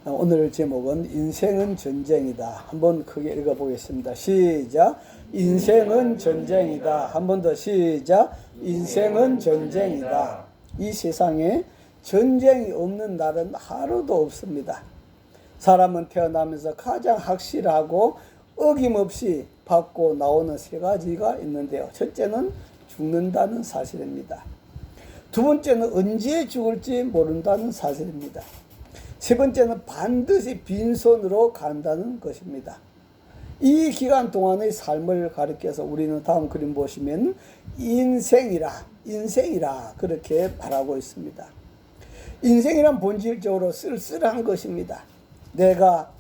오늘 제목은 인생은 전쟁이다. 한번 크게 읽어보겠습니다. 시작. 인생은 전쟁이다. 한 번 더 시작. 인생은 전쟁이다. 이 세상에 전쟁이 없는 날은 하루도 없습니다. 사람은 태어나면서 가장 확실하고 어김없이 받고 나오는 세 가지가 있는데요. 첫째는 죽는다는 사실입니다. 두 번째는 언제 죽을지 모른다는 사실입니다. 세 번째는 반드시 빈손으로 간다는 것입니다. 이 기간 동안의 삶을 가리켜서 우리는 다음 그림 보시면 인생이라 그렇게 말하고 있습니다. 인생이란 본질적으로 쓸쓸한 것입니다. 내가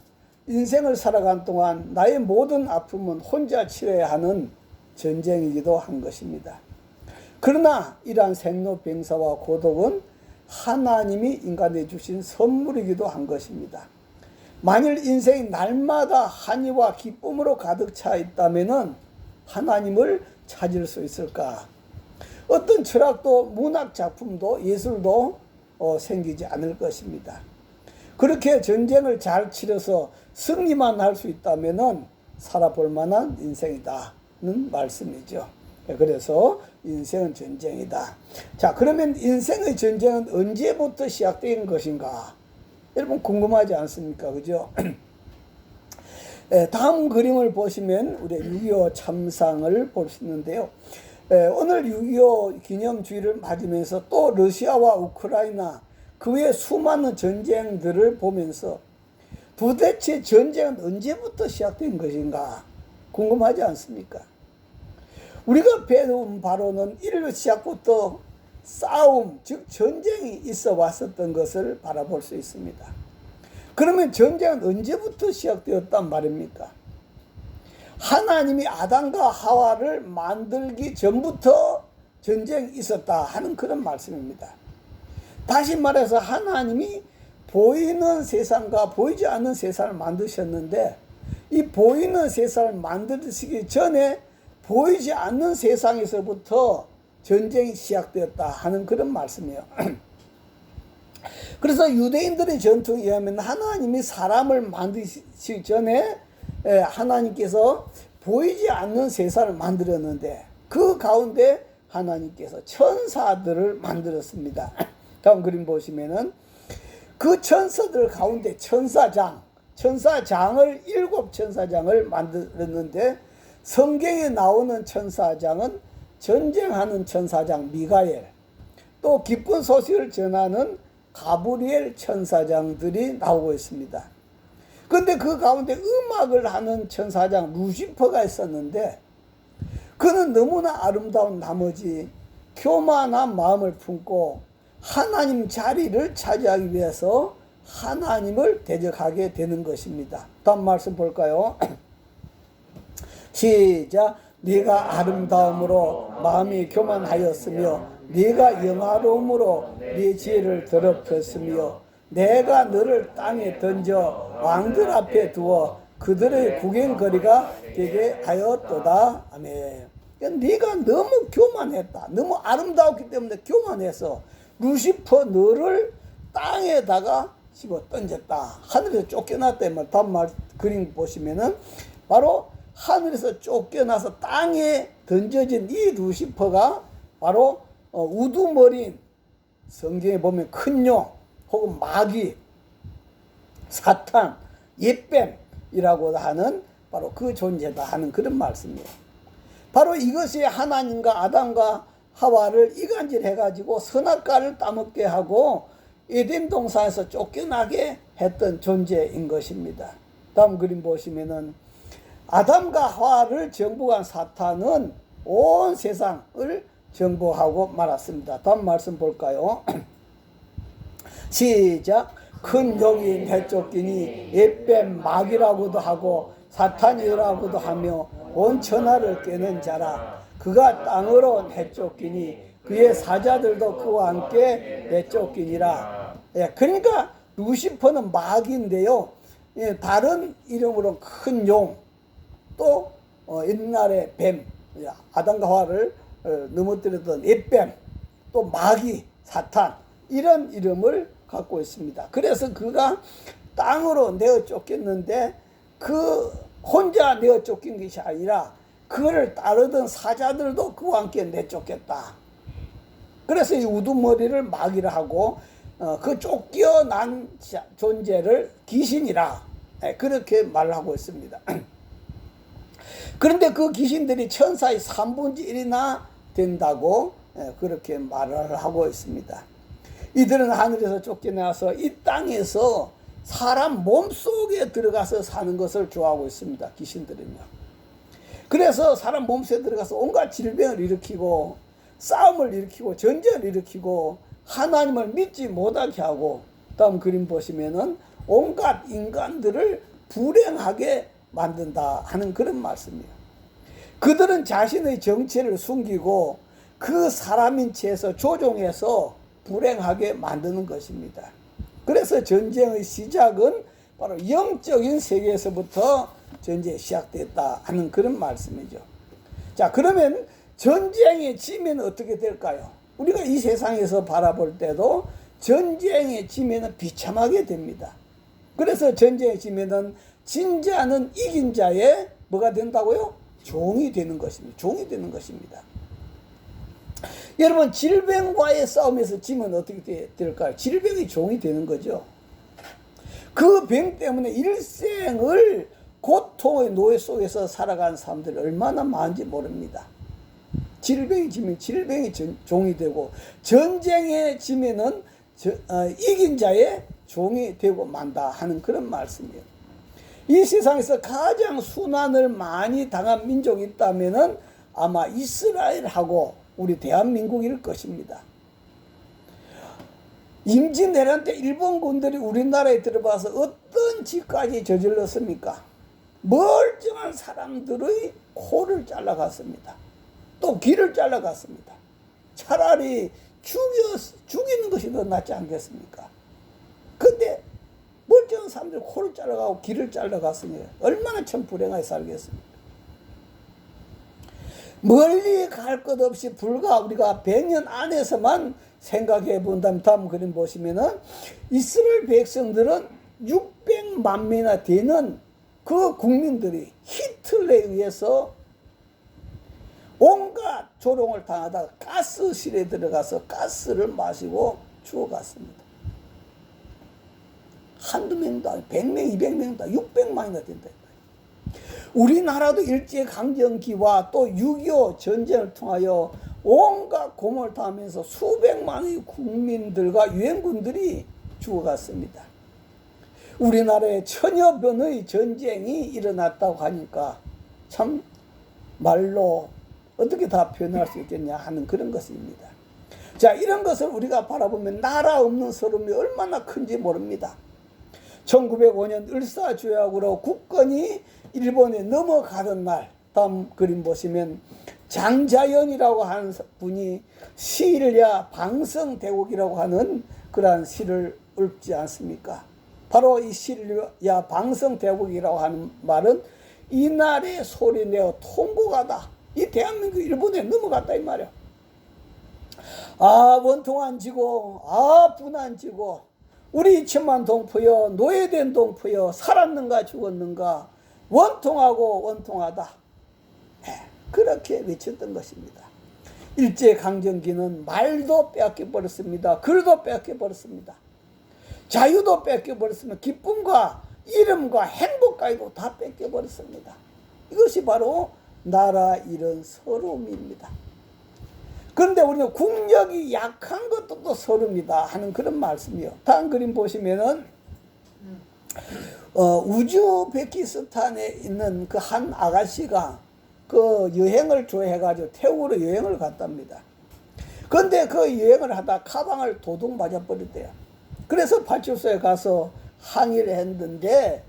인생을 살아간 동안 나의 모든 아픔은 혼자 치러야 하는 전쟁이기도 한 것입니다. 그러나 이러한 생로병사와 고독은 하나님이 인간에 주신 선물이기도 한 것입니다. 만일 인생이 날마다 한이와 기쁨으로 가득 차 있다면 하나님을 찾을 수 있을까? 어떤 철학도 문학 작품도 예술도 생기지 않을 것입니다. 그렇게 전쟁을 잘 치러서 승리만 할 수 있다면 살아볼 만한 인생이다는 말씀이죠. 그래서 인생은 전쟁이다. 자, 그러면 인생의 전쟁은 언제부터 시작된 것인가? 여러분 궁금하지 않습니까? 그죠? 다음 그림을 보시면 우리 6.25 참상을 볼 수 있는데요. 오늘 6.25 기념주의를 맞으면서 또 러시아와 우크라이나 그 외 수많은 전쟁들을 보면서 도대체 전쟁은 언제부터 시작된 것인가? 궁금하지 않습니까? 우리가 배운 바로는 인류 시작부터 싸움, 즉 전쟁이 있어 왔었던 것을 바라볼 수 있습니다. 그러면 전쟁은 언제부터 시작되었단 말입니까? 하나님이 아담과 하와를 만들기 전부터 전쟁이 있었다 하는 그런 말씀입니다. 다시 말해서 하나님이 보이는 세상과 보이지 않는 세상을 만드셨는데 이 보이는 세상을 만드시기 전에 보이지 않는 세상에서부터 전쟁이 시작되었다 하는 그런 말씀이에요. 그래서 유대인들의 전통에 의하면 하나님이 사람을 만드시기 전에 하나님께서 보이지 않는 세상을 만들었는데 그 가운데 하나님께서 천사들을 만들었습니다. 다음 그림 보시면은 그 천사들 가운데 천사장을 7천사장을 만들었는데 성경에 나오는 천사장은 전쟁하는 천사장 미가엘, 또 기쁜 소식을 전하는 가브리엘 천사장들이 나오고 있습니다. 그런데 그 가운데 음악을 하는 천사장 루시퍼가 있었는데 그는 너무나 아름다운 나머지 교만한 마음을 품고 하나님 자리를 차지하기 위해서 하나님을 대적하게 되는 것입니다. 다음 말씀 볼까요? 시작. 네가 아름다움으로 마음이 교만하였으며 네가 영화로움으로 네 지혜를 더럽혔으며 내가 너를 땅에 던져 왕들 앞에 두어 그들의 구경거리가 되게 하였도다. 아멘. 네가 너무 교만했다. 너무 아름다웠기 때문에 교만해서 루시퍼 너를 땅에다가 집어 던졌다. 하늘에서 쫓겨났다. 다음 그림 보시면은 바로 하늘에서 쫓겨나서 땅에 던져진 이 루시퍼가 바로 우두머리인 성경에 보면 큰 용 혹은 마귀, 사탄, 옛뱀이라고 하는 바로 그 존재다 하는 그런 말씀이에요. 바로 이것이 하나님과 아담과 하와를 이간질해가지고 선악과를 따먹게 하고 에덴 동산에서 쫓겨나게 했던 존재인 것입니다. 다음 그림 보시면은 아담과 하와를 정복한 사탄은 온 세상을 정복하고 말았습니다. 다음 말씀 볼까요? 시작. 큰 용이 내쫓기니 옛뱀 마귀라고도 하고 사탄이라고도 하며 온 천하를 깨는 자라. 그가 땅으로 내쫓기니 그의 사자들도 그와 함께 내쫓기니라. 그러니까 루시퍼는 마귀인데요. 다른 이름으로 큰 용, 또 옛날에 뱀, 아담과 하와를 넘어뜨렸던 옛뱀, 또 마귀, 사탄 이런 이름을 갖고 있습니다. 그래서 그가 땅으로 내어 쫓겼는데 그 혼자 내어 쫓긴 것이 아니라 그를 따르던 사자들도 그와 함께 내쫓겼다. 그래서 이 우두머리를 마귀라 하고 그 쫓겨난 존재를 귀신이라 그렇게 말하고 있습니다. 그런데 그 귀신들이 천사의 3분의 1이나 된다고 그렇게 말을 하고 있습니다. 이들은 하늘에서 쫓겨나서 이 땅에서 사람 몸속에 들어가서 사는 것을 좋아하고 있습니다. 귀신들은요. 그래서 사람 몸속에 들어가서 온갖 질병을 일으키고 싸움을 일으키고 전쟁을 일으키고 하나님을 믿지 못하게 하고, 다음 그림 보시면은 온갖 인간들을 불행하게 만든다 하는 그런 말씀이에요. 그들은 자신의 정체를 숨기고 그 사람인 채에서 조종해서 불행하게 만드는 것입니다. 그래서 전쟁의 시작은 바로 영적인 세계에서부터 전쟁이 시작됐다 하는 그런 말씀이죠. 자, 그러면 전쟁에 지면 어떻게 될까요? 우리가 이 세상에서 바라볼 때도 전쟁에 지면은 비참하게 됩니다. 그래서 전쟁에 지면은 진자는 이긴 자의 뭐가 된다고요? 종이 되는 것입니다. 종이 되는 것입니다. 여러분, 질병과의 싸움에서 지면 어떻게 될까요? 질병이 종이 되는 거죠. 그 병 때문에 일생을 고통의 노예 속에서 살아가는 사람들이 얼마나 많은지 모릅니다. 질병이 지면 질병이 종이 되고, 전쟁에 지면은 이긴 자의 종이 되고 만다 하는 그런 말씀이에요. 이 세상에서 가장 순환을 많이 당한 민족이 있다면은 아마 이스라엘하고 우리 대한민국일 것입니다. 임진왜란 때 일본군들이 우리나라에 들어와서 어떤 짓까지 저질렀습니까? 멀쩡한 사람들의 코를 잘라갔습니다. 또 귀를 잘라갔습니다. 차라리 죽이는 것이 더 낫지 않겠습니까? 근데 멀쩡한 사람들 코를 잘라가고 귀를 잘라갔으니 얼마나 참 불행하게 살겠습니까? 멀리 갈 것 없이 불과 우리가 100년 안에서만 생각해 본다면, 다음 그림 보시면은 이스라엘 백성들은 600만 명이나 되는 그 국민들이 히틀러에 의해서 온갖 조롱을 당하다가 가스실에 들어가서 가스를 마시고 죽어갔습니다. 한두 명도 아니고 100명, 200명도 600만이나 된다. 우리나라도 일제강점기와 또 6.25 전쟁을 통하여 온갖 고문을 당하면서 수백만의 국민들과 유엔군들이 죽어갔습니다. 우리나라에 천여 번의 전쟁이 일어났다고 하니까 참 말로 어떻게 다 표현할 수 있겠냐 하는 그런 것입니다. 자, 이런 것을 우리가 바라보면 나라 없는 서름이 얼마나 큰지 모릅니다. 1905년 을사조약으로 국권이 일본에 넘어가던 날, 다음 그림 보시면 장자연이라고 하는 분이 시일야 방성대국이라고 하는 그러한 시를 읊지 않습니까? 바로 이 시일야 방성대국이라고 하는 말은 이날의 소리내어 통곡하다. 이 대한민국 일본에 넘어갔다 이 말이야. 아, 원통한 지고, 아, 분한 지고, 우리 2천만 동포여, 노예된 동포여, 살았는가 죽었는가, 원통하고 원통하다. 그렇게 외쳤던 것입니다. 일제강점기는 말도 빼앗겨버렸습니다. 글도 빼앗겨버렸습니다. 자유도 뺏겨버렸습니다. 기쁨과 이름과 행복까지도 다 뺏겨버렸습니다. 이것이 바로 나라 잃은 서름입니다. 그런데 우리는 국력이 약한 것도 또 서름이다 하는 그런 말씀이요. 다음 그림 보시면은 우즈베키스탄에 있는 그 한 아가씨가 그 여행을 좋아해가지고 태국으로 여행을 갔답니다. 그런데 그 여행을 하다 가방을 도둑 맞아버렸대요. 그래서 파출소에 가서 항의를 했는데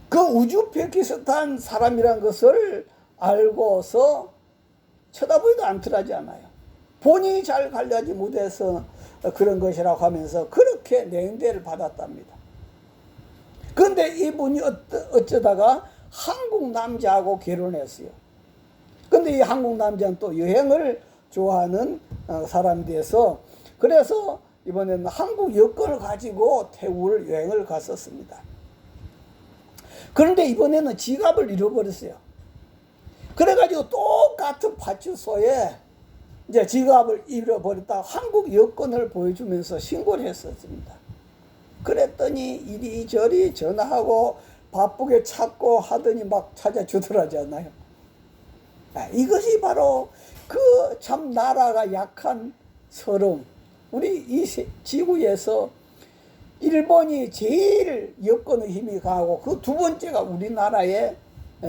그 우즈베키스탄 사람이란 것을 알고서 쳐다보지도 않더라지 않아요. 본인이 잘 관리하지 못해서 그런 것이라고 하면서 그렇게 냉대를 받았답니다. 그런데 이분이 어쩌다가 한국 남자하고 결혼했어요. 그런데 이 한국 남자는 또 여행을 좋아하는 사람이 돼서 그래서 이번에는 한국 여권을 가지고 태국을 여행을 갔었습니다. 그런데 이번에는 지갑을 잃어버렸어요. 그래가지고 똑같은 파출소에 이제 지갑을 잃어버렸다 한국 여권을 보여주면서 신고를 했었습니다. 그랬더니 이리저리 전화하고 바쁘게 찾고 하더니 막 찾아주더라잖아요. 이것이 바로 그 참 나라가 약한 서름. 우리 이 지구에서 일본이 제일 여권의 힘이 강하고 그 두 번째가 우리나라의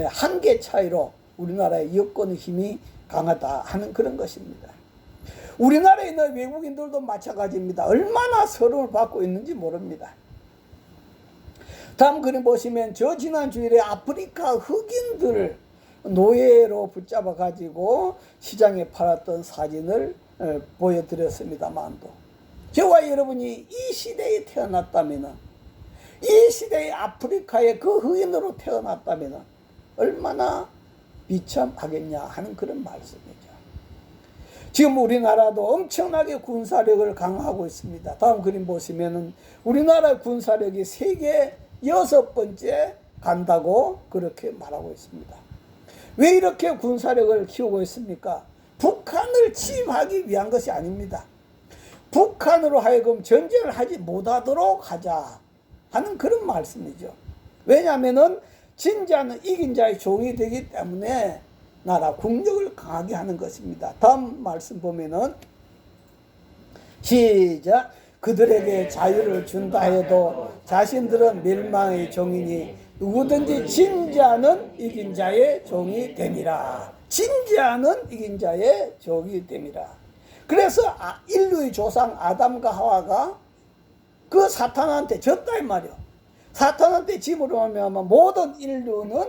한계 차이로 우리나라의 여권의 힘이 강하다 하는 그런 것입니다. 우리나라에 있는 외국인들도 마찬가지입니다. 얼마나 서름을 받고 있는지 모릅니다. 다음 그림 보시면 저 지난 주일에 아프리카 흑인들을 노예로 붙잡아 가지고 시장에 팔았던 사진을 보여드렸습니다만도 저와 여러분이 이 시대에 태어났다면 이 시대의 아프리카의 그 흑인으로 태어났다면 얼마나 비참하겠냐 하는 그런 말씀이죠. 지금 우리나라도 엄청나게 군사력을 강화하고 있습니다. 다음 그림 보시면은 우리나라 군사력이 세계 6번째 간다고 그렇게 말하고 있습니다. 왜 이렇게 군사력을 키우고 있습니까? 북한을 침입하기 위한 것이 아닙니다. 북한으로 하여금 전쟁을 하지 못하도록 하자 하는 그런 말씀이죠. 왜냐하면은 진자는 이긴 자의 종이 되기 때문에 나라 국력을 강하게 하는 것입니다. 다음 말씀 보면은 시작. 그들에게 자유를 준다 해도 자신들은 멸망의 종이니 누구든지 진자는 이긴 자의 종이 됨이라. 진자는 이긴 자의 종이 됨이라. 그래서 인류의 조상 아담과 하와가 그 사탄한테 졌다 이 말이요. 사탄한테 짐으로 하면 모든 인류는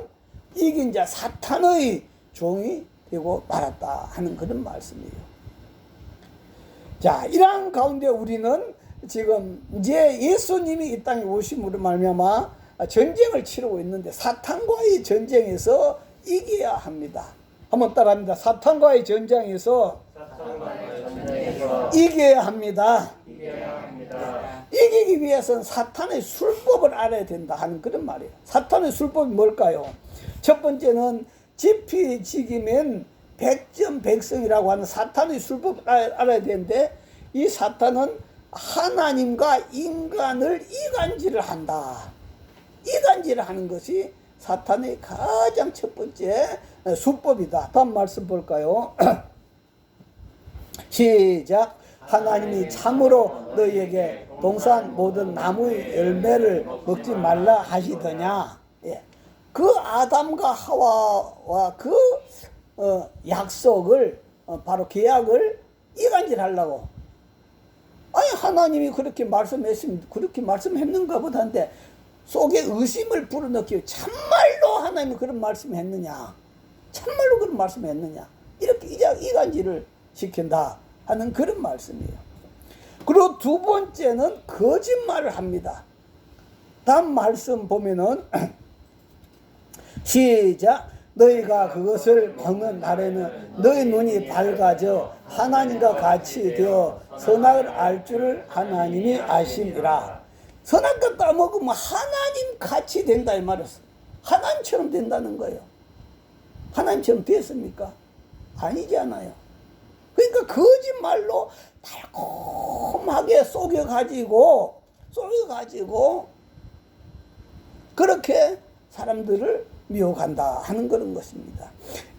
이긴 자 사탄의 종이 되고 말았다 하는 그런 말씀이에요. 자, 이러한 가운데 우리는 지금 이제 예수님이 이 땅에 오심으로 말미암아 전쟁을 치르고 있는데 사탄과의 전쟁에서 이겨야 합니다. 한번 따라합니다. 사탄과의 전쟁에서 이겨야 합니다. 이기기 위해서는 사탄의 술법을 알아야 된다 하는 그런 말이에요. 사탄의 술법이 뭘까요? 첫 번째는 지피지기면 백전백승이라고 하는 사탄의 술법을 알아야 되는데 이 사탄은 하나님과 인간을 이간질을 한다. 이간질을 하는 것이 사탄의 가장 첫 번째 수법이다. 다음 말씀 볼까요? 시작. 하나님이 참으로 너희에게 동산 모든 나무의 열매를 먹지 말라 하시더냐. 예. 그 아담과 하와와 그 약속을 바로 계약을 이간질하려고. 아니 하나님이 그렇게 말씀했으면 그렇게 말씀했는가 보다는데 속에 의심을 불어넣기 참말로 하나님이 그런 말씀했느냐, 참말로 그런 말씀했느냐 이렇게 이간질을 시킨다 하는 그런 말씀이에요. 그리고 두 번째는 거짓말을 합니다. 다음 말씀 보면은 시작. 너희가 그것을 먹는 날에는 너희 눈이 밝아져 하나님과 같이 되어 선악을 알 줄을 하나님이 아심이라. 선악과 따먹으면 하나님 같이 된다 이 말이었어. 하나님처럼 된다는 거예요. 하나님처럼 됐습니까? 아니잖아요. 그러니까 거짓말로 달콤하게 속여가지고 그렇게 사람들을 미혹한다 하는 그런 것입니다.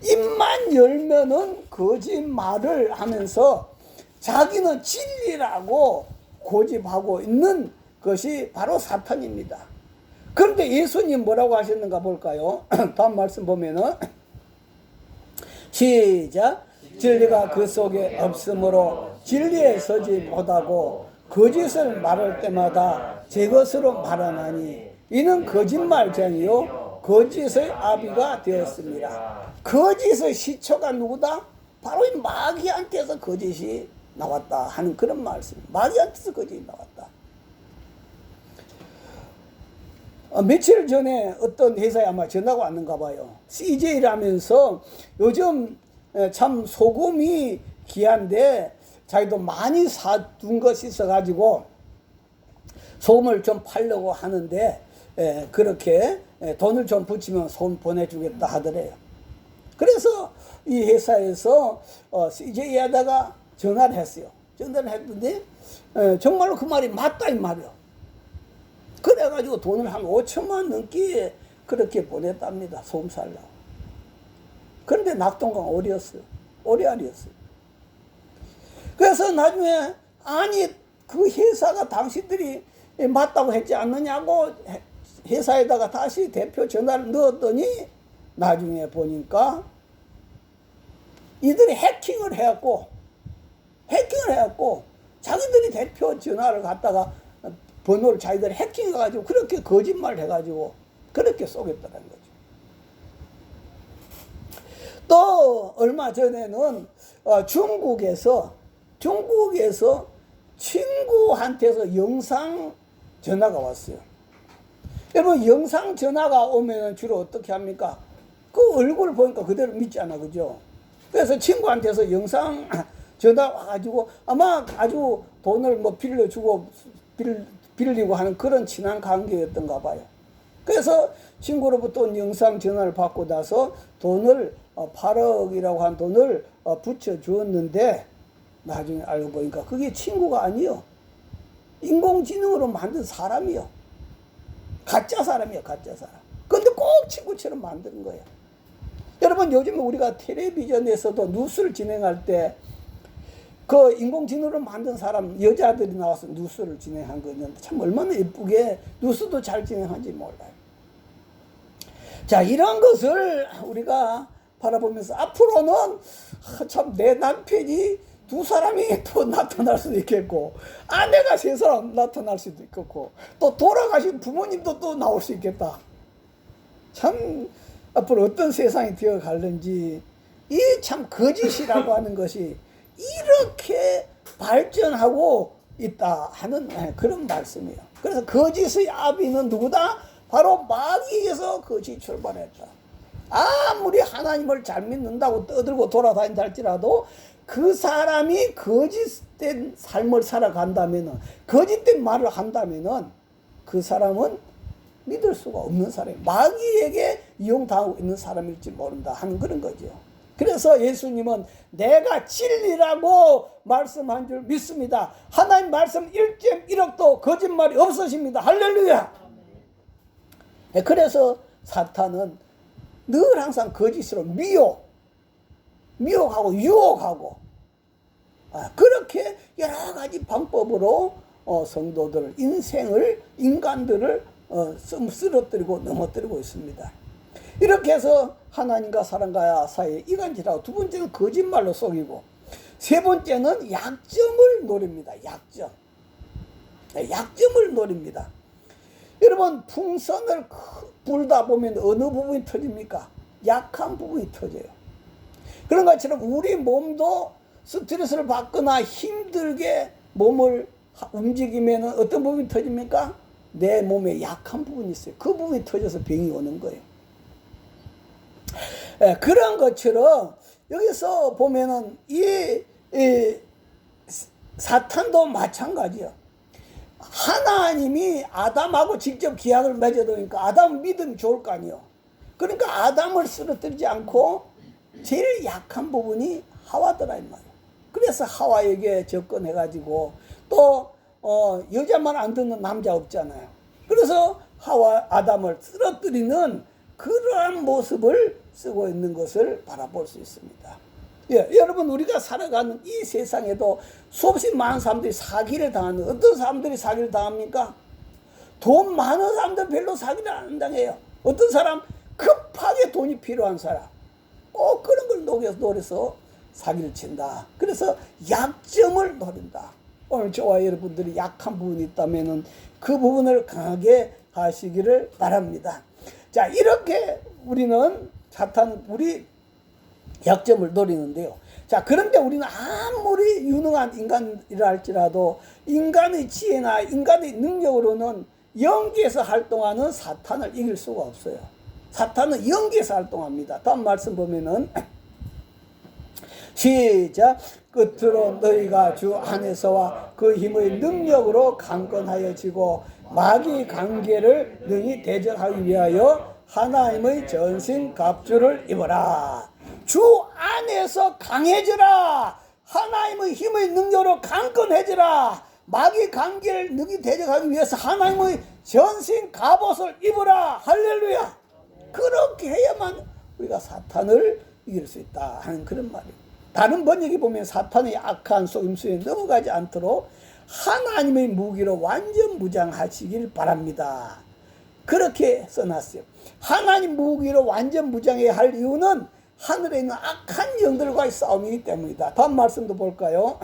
입만 열면은 거짓말을 하면서 자기는 진리라고 고집하고 있는 것이 바로 사탄입니다. 그런데 예수님 뭐라고 하셨는가 볼까요? 다음 말씀 보면은 시작. 진리가 그 속에 없으므로 진리에 서지 못하고 거짓을 말할 때마다 제 것으로 말하나니 이는 거짓말쟁이요 거짓의 아비가 되었습니다. 거짓의 시초가 누구다? 바로 이 마귀한테서 거짓이 나왔다 하는 그런 말씀. 마귀한테서 거짓이 나왔다. 며칠 전에 어떤 회사에 아마 전화가 왔는가 봐요. CJ라면서 요즘 참 소금이 귀한데 자기도 많이 사둔 것이 있어가지고 소금을 좀 팔려고 하는데 그렇게 돈을 좀 붙이면 소금 보내주겠다 하더래요. 그래서 이 회사에서 CJ에다가 전화를 했어요. 전화를 했는데 정말로 그 말이 맞다 이 말이요. 그래가지고 돈을 한 5천만 넘게 그렇게 보냈답니다. 소금 살라고. 그런데 낙동강 오리알이었어요. 그래서 나중에 아니 그 회사가 당신들이 맞다고 했지 않느냐고 회사에다가 다시 대표 전화를 넣었더니 나중에 보니까 이들이 해킹을 해갖고 자기들이 대표 전화를 갖다가 번호를 자기들이 해킹해가지고 그렇게 거짓말 해가지고 그렇게 쏘겠다는 거죠. 또 얼마 전에는 중국에서 친구한테서 영상 전화가 왔어요. 여러분 영상 전화가 오면 주로 어떻게 합니까? 그 얼굴 보니까 그대로 믿잖아, 그죠? 그래서 친구한테서 영상 전화 와가지고 아마 아주 돈을 뭐 빌리고 하는 그런 친한 관계였던가 봐요. 그래서 친구로부터 온 영상 전화를 받고 나서 돈을 8억이라고 한 돈을 붙여주었는데 나중에 알고 보니까 그게 친구가 아니요. 인공지능으로 만든 사람이요. 가짜 사람이요, 가짜 사람. 그런데 꼭 친구처럼 만드는 거예요. 여러분 요즘 우리가 텔레비전에서도 뉴스를 진행할 때 그 인공지능으로 만든 사람 여자들이 나와서 뉴스를 진행한 거는 참 얼마나 예쁘게 뉴스도 잘 진행하는지 몰라요. 자, 이런 것을 우리가 바라보면서 앞으로는 참 내 남편이 두 사람이 또 나타날 수도 있겠고 아내가 세 사람 나타날 수도 있겠고 또 돌아가신 부모님도 또 나올 수 있겠다. 참 앞으로 어떤 세상이 되어갈는지 이 참 거짓이라고 하는 것이 이렇게 발전하고 있다 하는 그런 말씀이에요. 그래서 거짓의 아비는 누구다? 바로 마귀에서 거짓이 출발했다. 아무리 하나님을 잘 믿는다고 떠들고 돌아다닌다 할지라도 그 사람이 거짓된 삶을 살아간다면, 거짓된 말을 한다면 그 사람은 믿을 수가 없는 사람이에요. 마귀에게 이용당하고 있는 사람일지 모른다 하는 그런 거죠. 그래서 예수님은 내가 진리라고 말씀한 줄 믿습니다. 하나님 말씀 1.1억도 거짓말이 없으십니다. 할렐루야. 그래서 사탄은 늘 항상 거짓으로 미혹하고 유혹하고 그렇게 여러 가지 방법으로 성도들, 인간들을 쓰러뜨리고 넘어뜨리고 있습니다. 이렇게 해서 하나님과 사람과 사이에 이간질하고, 두 번째는 거짓말로 속이고, 세 번째는 약점을 노립니다. 약점을 노립니다. 여러분 풍선을 불다 보면 어느 부분이 터집니까? 약한 부분이 터져요. 그런 것처럼 우리 몸도 스트레스를 받거나 힘들게 몸을 움직이면 어떤 부분이 터집니까? 내 몸에 약한 부분이 있어요. 그 부분이 터져서 병이 오는 거예요. 그런 것처럼 여기서 보면은 이 사탄도 마찬가지예요. 하나님이 아담하고 직접 계약을 맺어놓으니까 아담 믿음이 좋을 거 아니에요. 그러니까 아담을 쓰러뜨리지 않고 제일 약한 부분이 하와더라 이 말이에요. 그래서 하와에게 접근해가지고 또 여자만 안 듣는 남자 없잖아요. 그래서 아담을 쓰러뜨리는 그러한 모습을 쓰고 있는 것을 바라볼 수 있습니다. 여러분 우리가 살아가는 이 세상에도 수없이 많은 사람들이 사기를 당하는, 어떤 사람들이 사기를 당합니까? 돈 많은 사람들 별로 사기를 안 당해요. 어떤 사람 급하게 돈이 필요한 사람 꼭 그런 걸 노려서 사기를 친다. 그래서 약점을 노린다. 오늘 저와 여러분들이 약한 부분이 있다면 그 부분을 강하게 하시기를 바랍니다. 자, 이렇게 우리는 우리 약점을 노리는데요. 자, 그런데 우리는 아무리 유능한 인간이라 할지라도 인간의 지혜나 인간의 능력으로는 영계에서 활동하는 사탄을 이길 수가 없어요. 사탄은 영계에서 활동합니다. 다음 말씀 보면은 시작. 끝으로 너희가 주 안에서와 그 힘의 능력으로 강건하여지고 마귀 관계를 능히 대적하기 위하여 하나님의 전신 갑주를 입어라. 주 안에서 강해져라. 하나님의 힘의 능력으로 강건해져라. 마귀 관계를 능히 대적하기 위해서 하나님의 전신 갑옷을 입어라. 할렐루야. 그렇게 해야만 우리가 사탄을 이길 수 있다 하는 그런 말이에요. 다른 번역에 보면 사탄의 악한 속임수에 넘어가지 않도록 하나님의 무기로 완전 무장하시길 바랍니다. 그렇게 써놨어요. 하나님 무기로 완전 무장해야 할 이유는 하늘에 있는 악한 영들과의 싸움이기 때문이다. 다음 말씀도 볼까요?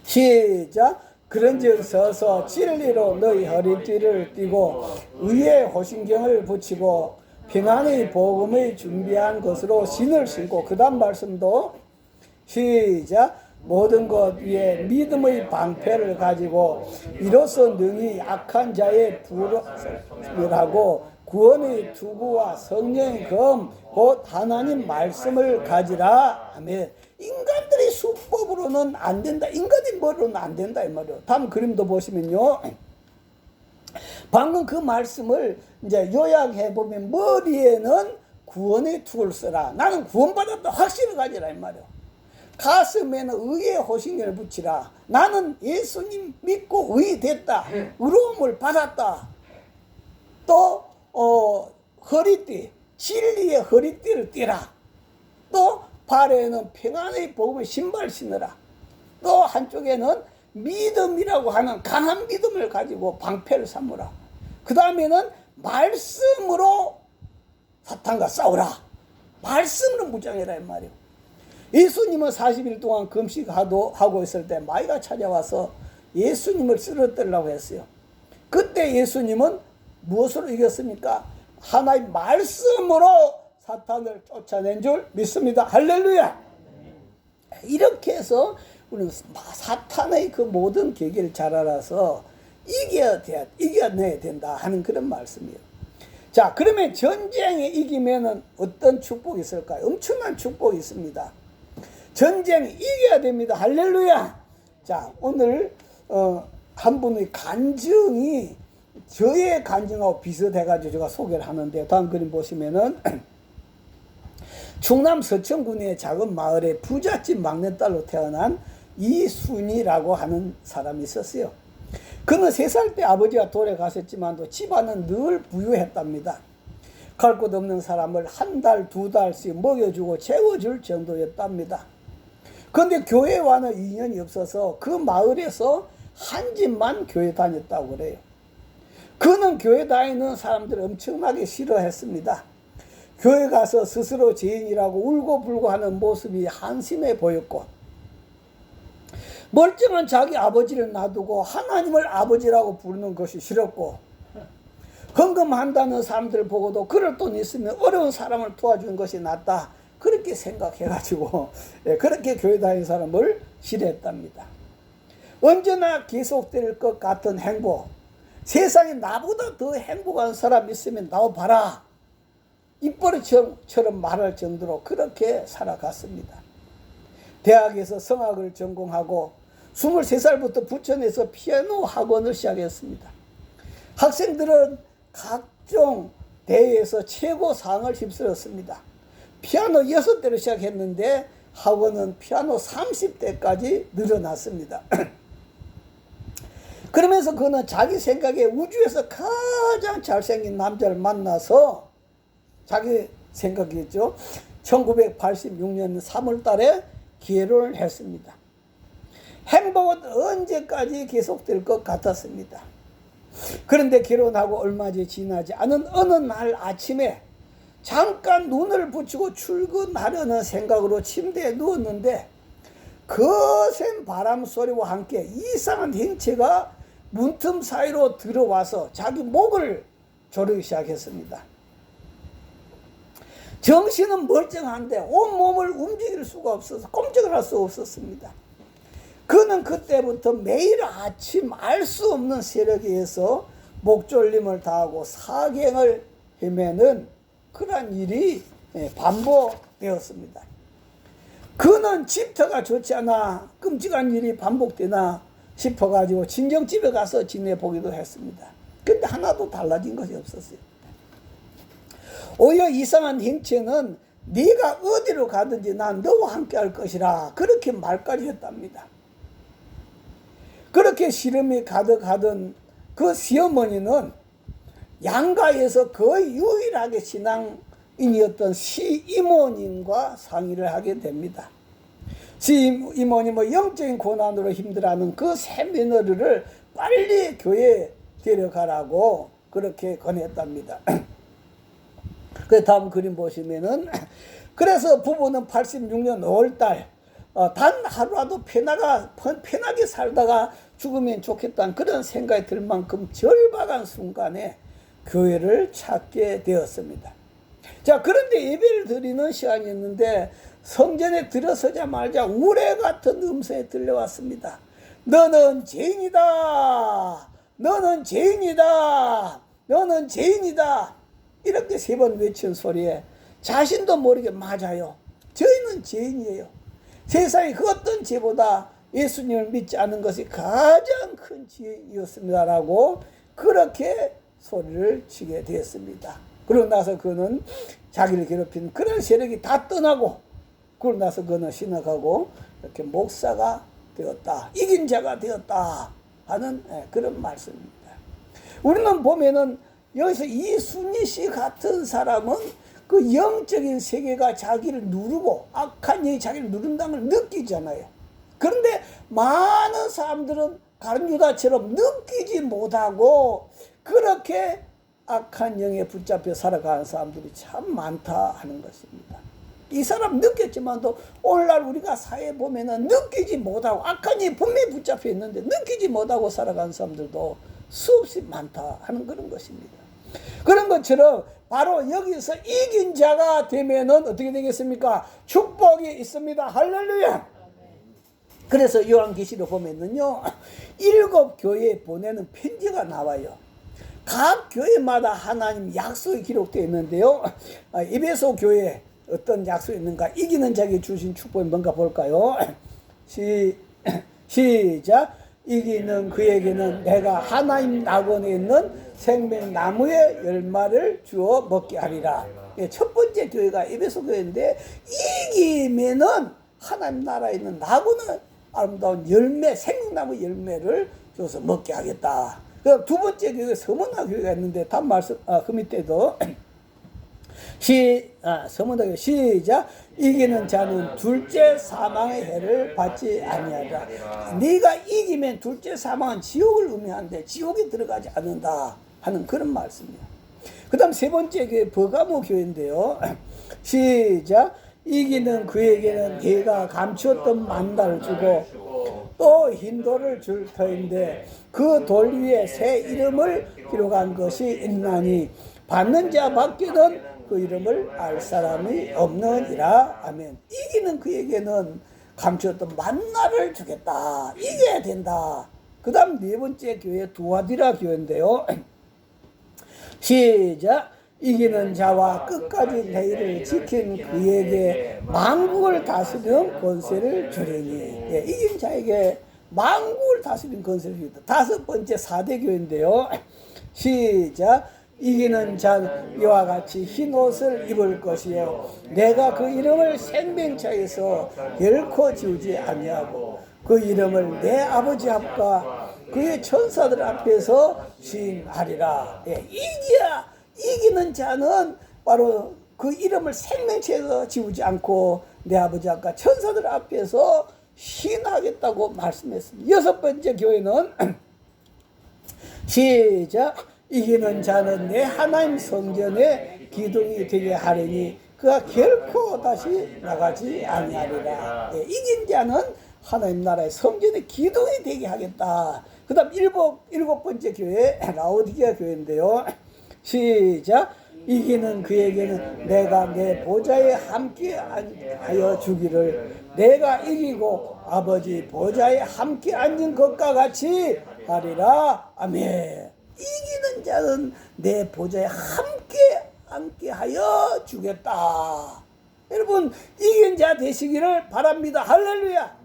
시작. 그런즉 서서 진리로 너희 허리띠를 띠고 의의 호신경을 붙이고 평안의 복음의 준비한 것으로 신을 신고, 그 다음 말씀도 시작. 모든 것 위에 믿음의 방패를 가지고 이로써 능히 악한 자의 부름을 하고 구원의 투구와 성령의 검 곧 하나님 말씀을 가지라. 아멘. 인간들의 수법으로는 안 된다. 인간의 머리로는 안 된다 이 말이에요. 다음 그림도 보시면요. 방금 그 말씀을 이제 요약해 보면 머리에는 구원의 투구를 써라. 나는 구원받았다 확신을 가지라 이 말이에요. 가슴에는 의의 호신경을 붙이라. 나는 예수님 믿고 의됐다. 의로움을 받았다. 또 허리띠, 진리의 허리띠를 띠라. 또 발에는 평안의 복음의 신발 신으라. 또 한쪽에는 믿음이라고 하는 강한 믿음을 가지고 방패를 삼으라. 그 다음에는 말씀으로 사탄과 싸우라. 말씀으로 무장해라 이 말이에요. 예수님은 40일 동안 금식하고 있을 때 마귀가 찾아와서 예수님을 쓰러뜨리려고 했어요. 그때 예수님은 무엇으로 이겼습니까? 하나의 말씀으로 사탄을 쫓아낸 줄 믿습니다. 할렐루야. 이렇게 해서 우리는 사탄의 그 모든 계기를 잘 알아서 이겨내야 된다 하는 그런 말씀이에요. 자, 그러면 전쟁에 이기면은 어떤 축복이 있을까요? 엄청난 축복이 있습니다. 전쟁 이겨야 됩니다. 할렐루야. 자, 오늘 한 분의 간증이 저의 간증하고 비슷해가지고 제가 소개를 하는데, 다음 그림 보시면은 충남 서천군의 작은 마을에 부잣집 막내딸로 태어난 이순이라고 하는 사람이 있었어요. 그는 3살 때 아버지가 돌아가셨지만도 집안은 늘 부유했답니다. 갈 곳 없는 사람을 한 달, 2달씩 먹여주고 채워줄 정도였답니다. 그런데 교회와는 인연이 없어서 그 마을에서 한 집만 교회 다녔다고 그래요. 그는 교회 다니는 사람들을 엄청나게 싫어했습니다. 교회 가서 스스로 죄인이라고 울고불고 하는 모습이 한심해 보였고, 멀쩡한 자기 아버지를 놔두고 하나님을 아버지라고 부르는 것이 싫었고, 헌금한다는 사람들 보고도 그럴 돈 있으면 어려운 사람을 도와주는 것이 낫다, 그렇게 생각해가지고 그렇게 교회 다니는 사람을 싫어했답니다. 언제나 계속될 것 같은 행복, 세상에 나보다 더 행복한 사람 있으면 나와봐라, 입버릇처럼 말할 정도로 그렇게 살아갔습니다. 대학에서 성악을 전공하고 23살부터 부천에서 피아노 학원을 시작했습니다. 학생들은 각종 대회에서 최고상을 휩쓸었습니다. 피아노 6대로 시작했는데 학원은 피아노 30대까지 늘어났습니다. 그러면서 그는 자기 생각에 우주에서 가장 잘생긴 남자를 만나서, 자기 생각이겠죠, 1986년 3월 달에 결혼을 했습니다. 행복은 언제까지 계속될 것 같았습니다. 그런데 결혼하고 얼마 지나지 않은 어느 날 아침에 잠깐 눈을 붙이고 출근하려는 생각으로 침대에 누웠는데 거센 바람 소리와 함께 이상한 행체가 문틈 사이로 들어와서 자기 목을 조르기 시작했습니다. 정신은 멀쩡한데 온몸을 움직일 수가 없어서 꼼짝을 할 수 없었습니다. 그는 그때부터 매일 아침 알 수 없는 세력에 의해서 목졸림을 당하고 사경을 헤매는 그러한 일이 반복되었습니다. 그는 집터가 좋지 않아 끔찍한 일이 반복되나 싶어가지고 친정집에 가서 지내보기도 했습니다. 근데 하나도 달라진 것이 없었어요. 오히려 이상한 행체는 네가 어디로 가든지 난 너와 함께 할 것이라 그렇게 말까지 했답니다. 그렇게 시름이 가득하던 그 시어머니는 양가에서 거의 유일하게 신앙인이었던 시이모님과 상의를 하게 됩니다. 시이모님은 영적인 고난으로 힘들어하는 그 새 며느리를 빨리 교회에 데려가라고 그렇게 권했답니다. 그 다음 그림 보시면은 그래서 부부는 86년 5월달 단 하루라도 편하게 살다가 죽으면 좋겠다는 그런 생각이 들 만큼 절박한 순간에 교회를 찾게 되었습니다. 자, 그런데 예배를 드리는 시간이었는데 성전에 들어서자마자 우레 같은 음성이 들려왔습니다. 너는 죄인이다. 너는 죄인이다. 너는 죄인이다. 이렇게 3번 외친 소리에 자신도 모르게 맞아요. 저희는 죄인이에요. 세상에 그 어떤 죄보다 예수님을 믿지 않은 것이 가장 큰 죄이었습니다라고 그렇게 소리를 치게 되었습니다. 그러고 나서 그는 자기를 괴롭힌 그런 세력이 다 떠나고 그러고 나서 그는 신학하고 이렇게 목사가 되었다. 이긴 자가 되었다 하는 그런 말씀입니다. 우리는 보면은 여기서 이순희 씨 같은 사람은 그 영적인 세계가 자기를 누르고 악한 영이 자기를 누른다는 걸 느끼잖아요. 그런데 많은 사람들은 다른 유다처럼 느끼지 못하고 그렇게 악한 영에 붙잡혀 살아가는 사람들이 참 많다 하는 것입니다. 이 사람 느꼈지만도 오늘날 우리가 사회에 보면은 느끼지 못하고 악한 영이 분명히 붙잡혀 있는데 느끼지 못하고 살아가는 사람들도 수없이 많다 하는 그런 것입니다. 그런 것처럼 바로 여기서 이긴 자가 되면은 어떻게 되겠습니까? 축복이 있습니다. 할렐루야. 그래서 요한계시록 보면은요 7 교회에 보내는 편지가 나와요. 각 교회마다 하나님 약속이 기록되어 있는데요. 에베소 교회 어떤 약속이 있는가? 이기는 자에게 주신 축복이 뭔가 볼까요? 시작. 이기는 그에게는 내가 하나님 낙원에 있는 생명나무의 열매를 주어 먹게 하리라. 첫 번째 교회가 에베소 교회인데 이기면은 하나님 나라에 있는 낙원은 아름다운 열매, 생명나무 열매를 줘서 먹게 하겠다. 그 두 번째 교회 서문화 교회가 있는데 다음 말씀 그 밑에도 서문화 교회 시작. 이기는 자는 둘째 사망의 해를 받지 아니하리라. 네가 이기면 둘째 사망은 지옥을 의미하는데 지옥에 들어가지 않는다 하는 그런 말씀이에요. 그 다음 세 번째 교회 버가모 교회인데요. 시작. 이기는 그에게는 네가 감추었던 만다를 주고 또 흰 돌을 줄 터인데 그 돌 위에 새 이름을 기록한 것이 있나니 받는 자 밖에는 그 이름을 알 사람이 없느니라. 아멘. 이기는 그에게는 감추었던 만나를 주겠다. 이겨야 된다. 그 다음 네 번째 교회 두아디라 교회인데요. 시작. 이기는 자와 끝까지 내 일을 지킨 그에게 만국을 다스리는 권세를 주리니. 이긴 자에게 만국을 다스리는 권세를 주리다. 다섯 번째 4대 교회인데요. 시작. 이기는 자는 이와 같이 흰 옷을 입을 것이요 내가 그 이름을 생명차에서 결코 지우지 아니하고 그 이름을 내 아버지 앞과 그의 천사들 앞에서 시인하리라. 이기는 자는 바로 그 이름을 생명체에서 지우지 않고 내 아버지 앞과 천사들 앞에서 시인하겠다고 말씀했습니다. 여섯 번째 교회는 시작. 이기는 자는 내 하나님 성전의 기둥이 되게 하리니 그가 결코 다시 나가지 아니하리라. 이긴 자는 하나님 나라의 성전의 기둥이 되게 하겠다. 그 다음 일곱 번째 교회 라오디게아 교회인데요. 시작. 이기는 그에게는 내가 내 보좌에 함께 하여 주기를 내가 이기고 아버지 보좌에 함께 앉은 것과 같이 하리라. 아멘. 이기는 자는 내 보좌에 함께 하여 주겠다. 여러분 이긴 자 되시기를 바랍니다. 할렐루야.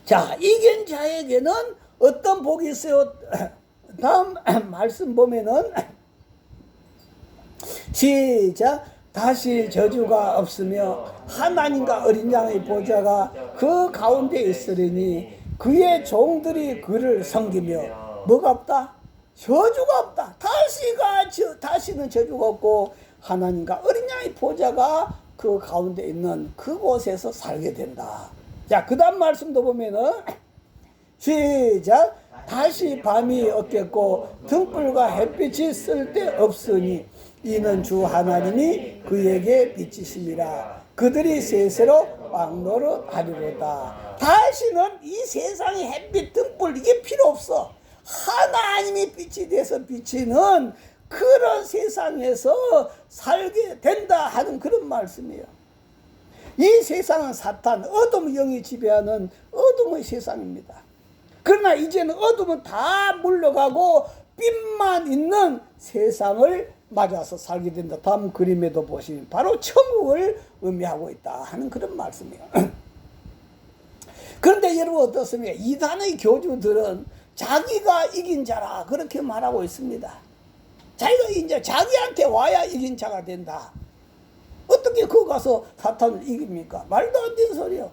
자, 이긴 자에게는 어떤 복이 있어요? 다음 말씀 보면은 시작. 다시 저주가 없으며 하나님과 어린 양의 보좌가 그 가운데 있으리니 그의 종들이 그를 섬기며 뭐가 없다? 저주가 없다. 다시는 저주가 없고 하나님과 어린 양의 보좌가 그 가운데 있는 그곳에서 살게 된다. 자, 그 다음 말씀도 보면은 시작. 다시 밤이 없겠고 등불과 햇빛이 쓸데없으니 이는 주 하나님이 그에게 비치심이라. 그들이 세세로 왕노릇하리로다. 다시는 이 세상의 햇빛 등불 이게 필요 없어. 하나님이 빛이 돼서 비치는 그런 세상에서 살게 된다 하는 그런 말씀이에요. 이 세상은 사탄, 어둠의 영이 지배하는 어둠의 세상입니다. 그러나 이제는 어둠은 다 물러가고 빛만 있는 세상을 맞아서 살게 된다. 다음 그림에도 보시면 바로 천국을 의미하고 있다 하는 그런 말씀이에요. 그런데 여러분 어떻습니까? 이단의 교주들은 자기가 이긴 자라 그렇게 말하고 있습니다. 자기가 이긴 자, 자기한테 와야 이긴 자가 된다. 어떻게 거기 가서 사탄을 이깁니까? 말도 안 되는 소리요.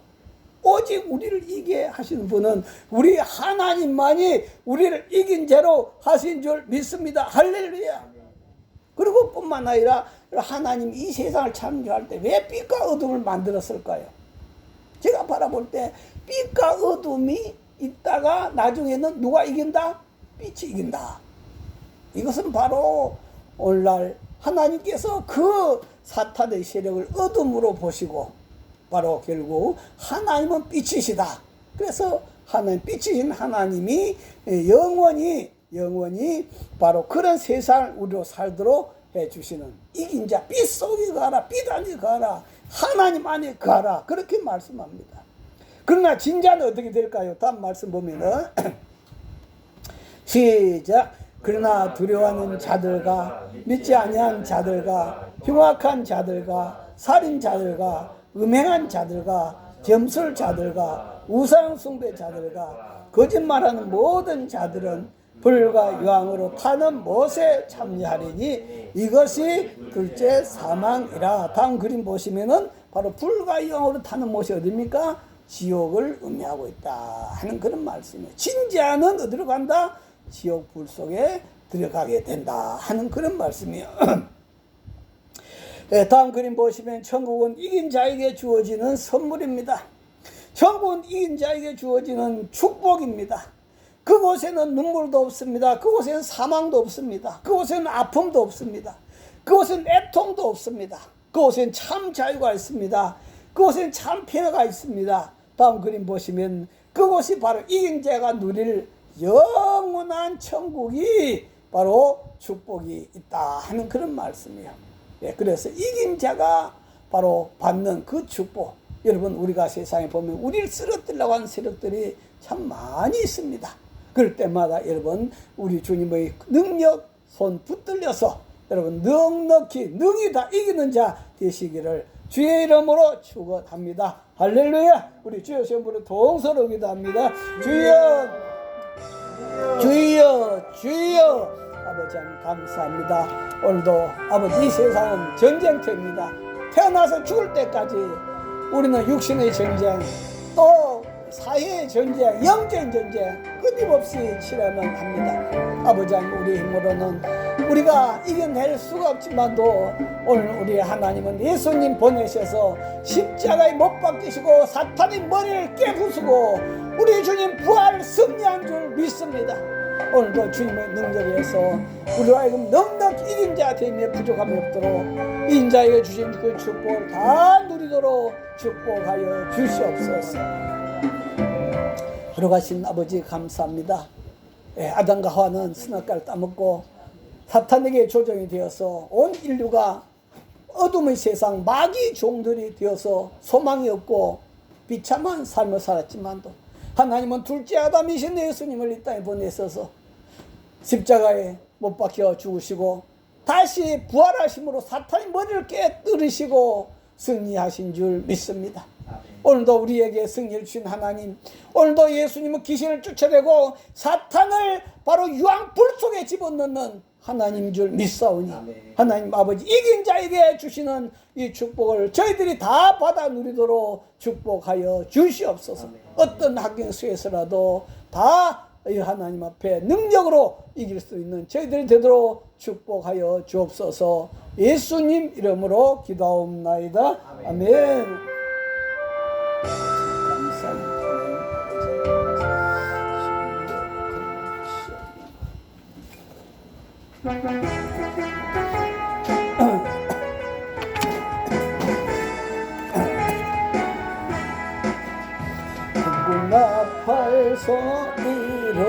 오직 우리를 이기게 하시는 분은 우리 하나님만이 우리를 이긴 자로 하신 줄 믿습니다. 할렐루야. 그리고 뿐만 아니라 하나님 이 세상을 창조할 때 왜 빛과 어둠을 만들었을까요? 제가 바라볼 때 빛과 어둠이 있다가 나중에는 누가 이긴다? 빛이 이긴다. 이것은 바로 오늘날 하나님께서 그 사탄의 세력을 어둠으로 보시고 바로 결국 하나님은 빛이시다. 그래서 하나님 빛이신 하나님이 영원히 바로 그런 세상을 우리로 살도록 해주시는 이긴 자, 빛 속에 가라, 빛 안에 가라, 하나님 안에 가라 그렇게 말씀합니다. 그러나 진짜는 어떻게 될까요? 다음 말씀 보면은 시작. 그러나 두려워하는 자들과 믿지 아니한 자들과 흉악한 자들과 살인자들과 음행한 자들과 점술자들과 우상숭배자들과 거짓말하는 모든 자들은 불과 유황으로 타는 못에 참여하리니 이것이 둘째 사망이라. 다음 그림 보시면은 바로 불과 유황으로 타는 못이 어디입니까? 지옥을 의미하고 있다 하는 그런 말씀이에요. 진지하는 어디로 간다? 지옥 불 속에 들어가게 된다 하는 그런 말씀이에요. 네, 다음 그림 보시면 천국은 이긴 자에게 주어지는 선물입니다. 천국은 이긴 자에게 주어지는 축복입니다. 그곳에는 눈물도 없습니다. 그곳에는 사망도 없습니다. 그곳에는 아픔도 없습니다. 그곳에는 애통도 없습니다. 그곳에는 참 자유가 있습니다. 그곳에는 참 평화가 있습니다. 다음 그림 보시면 그곳이 바로 이긴 자가 누릴 영원한 천국이 바로 축복이 있다 하는 그런 말씀이에요. 예, 그래서 이긴 자가 바로 받는 그 축복. 여러분 우리가 세상에 보면 우리를 쓰러뜨리려고 하는 세력들이 참 많이 있습니다. 그럴 때마다 여러분 우리 주님의 능력 손 붙들려서 여러분 넉넉히 능히 다 이기는 자 되시기를 주의 이름으로 축원합니다. 할렐루야. 우리 주여 시험부를 동서로 기도합니다. 주여 주여 주여. 아버지 하나님 감사합니다. 오늘도 아버지 이 세상은 전쟁터입니다. 태어나서 죽을 때까지 우리는 육신의 전쟁 또 사회의 전쟁 영적인 전쟁 끊임없이 치러야만 합니다. 아버지 하나님 우리 힘으로는 우리가 이겨낼 수가 없지만도 오늘 우리 하나님은 예수님 보내셔서 십자가에 못 박히시고 사탄의 머리를 깨부수고 우리 주님 부활 승리한 줄 믿습니다. 오늘도 주님의 능력에 의해서 우리로 하여금 넉넉히 이긴 자 되며 부족함이 없도록 인자에게 주신 그 축복을 다 누리도록 축복하여 주시옵소서. 걸어가신 아버지 감사합니다. 아담과 하와는 선악과를 따먹고 사탄에게 조종이 되어서 온 인류가 어둠의 세상 마귀 종들이 되어서 소망이 없고 비참한 삶을 살았지만도 하나님은 둘째 아담이신 예수님을 이 땅에 보내셔서 십자가에 못 박혀 죽으시고 다시 부활하심으로 사탄의 머리를 깨뜨리시고 승리하신 줄 믿습니다. 아멘. 오늘도 우리에게 승리를 주신 하나님, 오늘도 예수님은 귀신을 쫓아내고 사탄을 바로 유황불 속에 집어넣는 하나님 줄 믿사오니 아멘. 하나님 아버지 이긴 자에게 주시는 이 축복을 저희들이 다 받아 누리도록 축복하여 주시옵소서. 아멘. 어떤 환경 속에서라도 다 이 하나님 앞에 능력으로 이길 수 있는 저희들이 되도록 축복하여 주옵소서. 예수님 이름으로 기도하옵나이다. 아멘. 아멘. 감사합니다. 나팔 소리로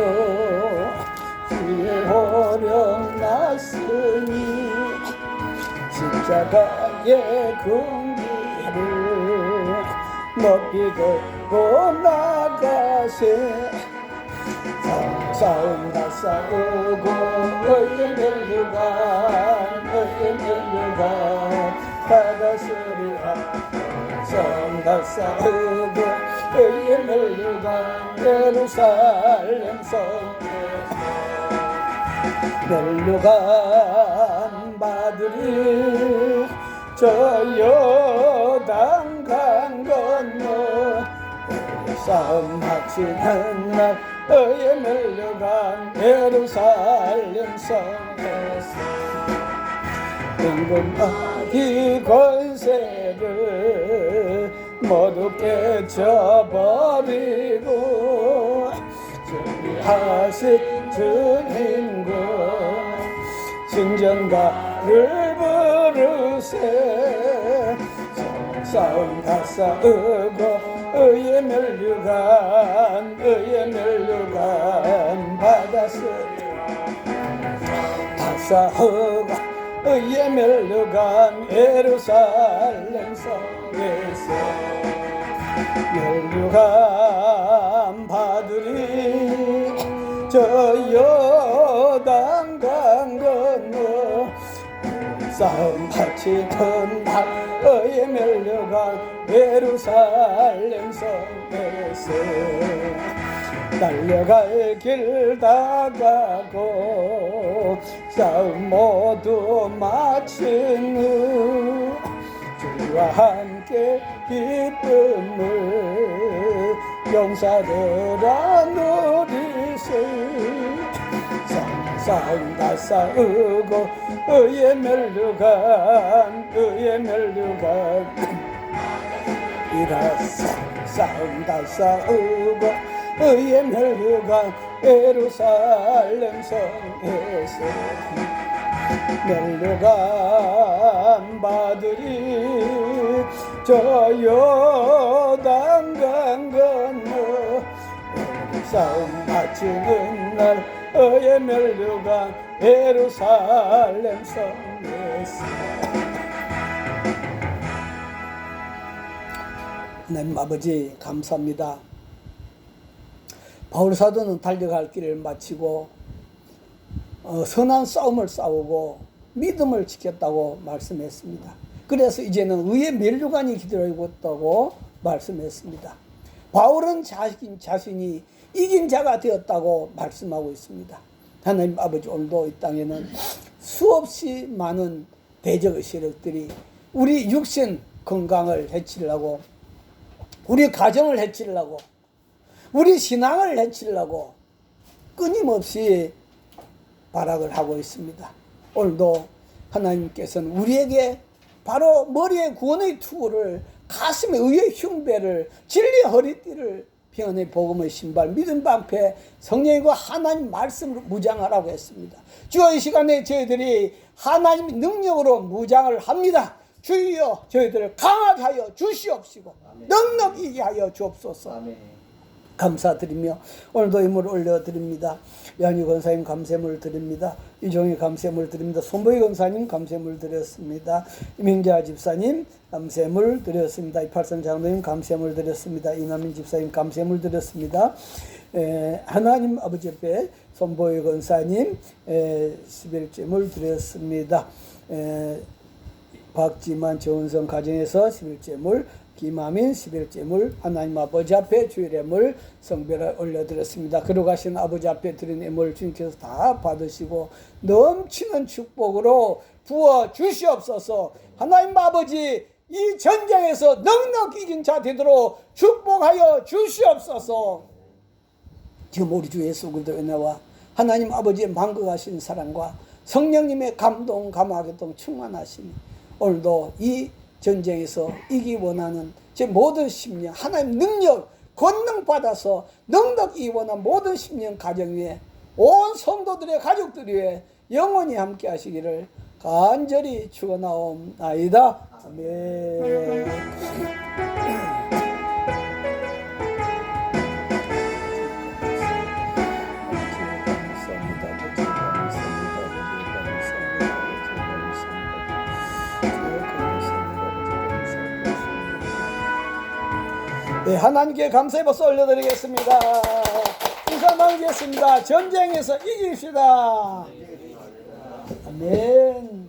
주의 호령 났으니 십자가의 긍지를 높이 들고 나가세 싸움 다 싸우고 의의 멸류관 받았으리라 싸움 다 싸우고 의의 멸류관 예루살렘 성에 멸류관 받으리 저 요단 강 건너 싸움 마치는 날 의의 멸류관 예루살렘 성에서 임금마귀 권세를 모두 깨쳐버리고 준비하신 주님과 승전가를 부르세 싸움 다 싸우고 의의 멸류관 받았으리 다 싸우고 의의 멸류관 예루살렘 성에서 멸류관 받으리 저 요단 강 건너 싸움 바치던 날 의의 멸류관 예루살렘 성에서 달려갈 길 다 가고 싸움 모두 마친 후 주와 함께 기쁨을 용사들아 누리세 싸움 다 싸우고 의의 멸류관 이라서 싸움 다 싸우고 의의 멸류관 예루살렘 성에서 멸류관 받으리 저 요단 강 건너 싸움 마치는 날 의의 멸류관 예루살렘 성에서 하나님 아버지 감사합니다. 바울 사도는 달려갈 길을 마치고 선한 싸움을 싸우고 믿음을 지켰다고 말씀했습니다. 그래서 이제는 의의 멸류관이 기다리고 있다고 말씀했습니다. 바울은 자신이 이긴 자가 되었다고 말씀하고 있습니다. 하나님 아버지 오늘도 이 땅에는 수없이 많은 대적의 세력들이 우리 육신 건강을 해치려고 우리 가정을 해치려고 우리 신앙을 해치려고 끊임없이 발악을 하고 있습니다. 오늘도 하나님께서는 우리에게 바로 머리에 구원의 투구를 가슴에 의의 흉배를 진리의 허리띠를 평안의 복음의 신발 믿음 방패 성령과 하나님 말씀으로 무장하라고 했습니다. 주여 이 시간에 저희들이 하나님의 능력으로 무장을 합니다. 주여 저희들을 강하게 하여 주시옵시고 아멘. 넉넉히 하여 주옵소서. 아멘. 감사드리며 오늘도 임을 올려드립니다. 양희 권사님 감세물 드립니다. 이종희 감세물 드립니다. 손보희 권사님 감세물 드렸습니다. 이명자 집사님 감세물 드렸습니다. 이팔선 장로님 감세물 드렸습니다. 이남인 집사님 감세물 드렸습니다. 하나님 아버지 앞에 손보희 권사님 11제물 드렸습니다. 박지만 정은성 가정에서 11제물, 김하민 11제물 하나님 아버지 앞에 주일 예물 성별을 올려드렸습니다. 걸어가신 아버지 앞에 드린 예물 주님께서 다 받으시고 넘치는 축복으로 부어 주시옵소서. 하나님 아버지 이 전쟁에서 넉넉 이긴 자 되도록 축복하여 주시옵소서. 지금 우리 주 예수 그리스도의 은혜와 하나님 아버지의 만극하신 사랑과 성령님의 감동 감화교통 충만하시니 오늘도 이 전쟁에서 이기 원하는 제 모든 심령 하나님 능력 권능 받아서 넉넉히 원한 모든 심령 가정 위에 온 성도들의 가족들 위에 영원히 함께 하시기를 간절히 축원하옵나이다. 아멘. 네, 하나님께 감사의 박수 올려드리겠습니다. 인사 나누겠습니다. 전쟁에서 이깁시다. 아멘.